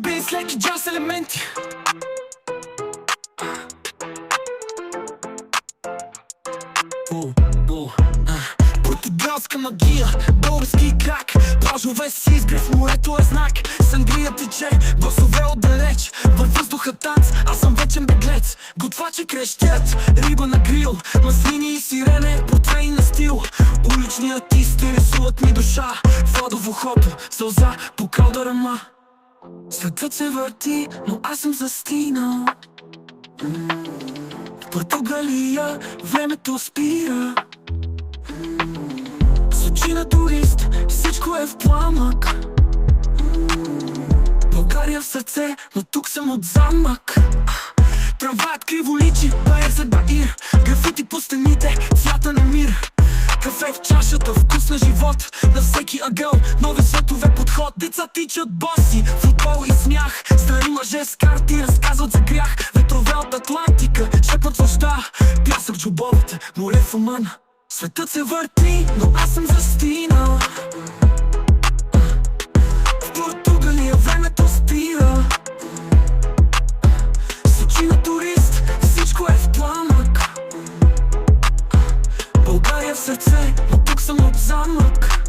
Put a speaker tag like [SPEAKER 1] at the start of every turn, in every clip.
[SPEAKER 1] бит с леки джаз елементи. Португалска магия, български крак, плажове си изгрев, морето е знак. Сангрия тече, басове отдалеч, във въздуха танц, аз съм вечен беглец. Готвачи крещят, риба на грил, маслини и сирене, портвейн на стил. Улични артисти рисуват ми душа, водово хопо, сълза по калдарама. Светът се върти, но аз съм застинал. В Португалия времето спира. С очи на турист, всичко е в пламък. България в сърце, но тук съм от замък. Трамваят криво личи, Баир за Баир. Графити по стените, цвята на мир. Кафе в чашата, вкус на живот. На всеки ъгъл, нови светове подход. Деца тичат боси, футбол и смях. Стари мъже с карти разказват за грях. Ветрове от Атлантика, шепват нощта. Пясък в джобовете, море в оман. Светът се върти, но аз съм застинал. В Португалия времето спира. С очи на турист, всичко е в пламък. България в сърце, но тук съм от замък.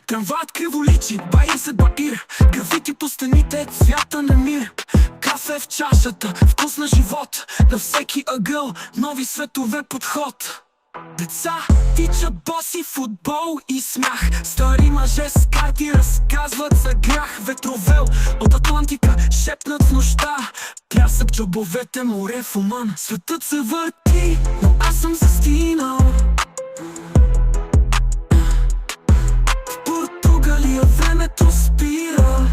[SPEAKER 1] Трамваят криво личи, Баир за Баир. Графити по стените, цвята на мир. Кафе в чашата, вкус на живот. На всеки ъгъл, нови светове подход. Деца тичат боси, футбол и смях. Стари мъже с карти разказват за грях. Ветровел от Атлантика шепнат в нощта. Пясък в джобовете, море в оман. Светът се върти, но аз съм застинал. В Португалия времето спира.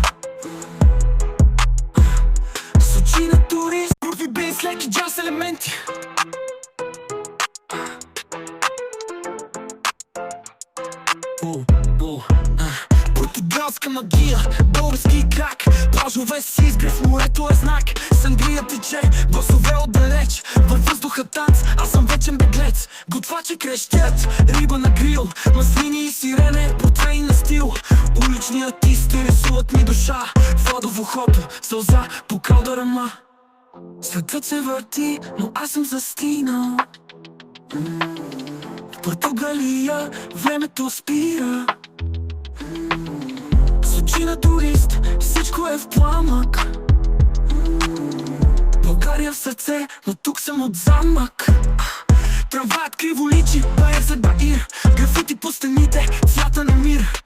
[SPEAKER 1] С очи на турист, груби бит с леки джаз елементи. Португалска магия, български крак, плажове си изгрев, морето е знак. Сангрия тече, басове отдалеч, във въздуха танц, аз съм вечен беглец. Готвачи крещят, риба на грил, маслини и сирене, портвейн на стил. Улични артисти рисуват ми душа, водово хопо, сълза по калдарама. Светът се върти, но аз съм застинал. В Португалия времето спира. С очи на турист, всичко е в пламък. България в сърце, но тук съм от замък. Трамваят криво личи, Баир за Баир. Графити по стените, цвята на мир.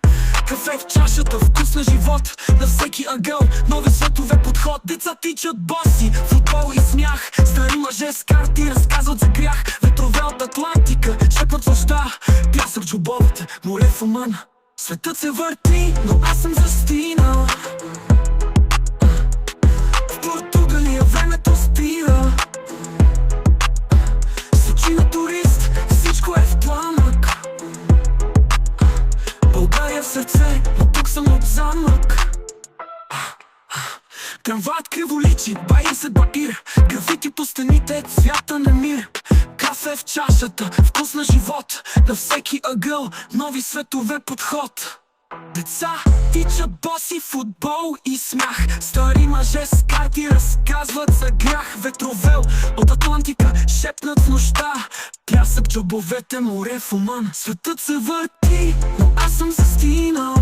[SPEAKER 1] Кафе в чашата, вкус на живот. На всеки ъгъл, нови светове подход. Деца тичат боси, футбол и смях. Стари мъже с карти разказват за грях. Ветрове от Атлантика шепват нощта. Пясък в джобовете, море в оман. Светът се върти, но аз съм застинал. В Португалия времето спира. С очи на турист, всичко е в пламък. България в сърце, но тук съм от замък. Трамваят криво личи, Баир за Баир. Графити по стените, цвята на мир. Кафе в чашата, вкус на живот. На всеки ъгъл, нови светове подход. Деца тичат боси, футбол и смях. Стари мъже с карти разказват за грях. Ветровел от Атлантика шепнат в нощта. Пясък в джобовете, море в оман. Светът се върти, но аз съм застинал.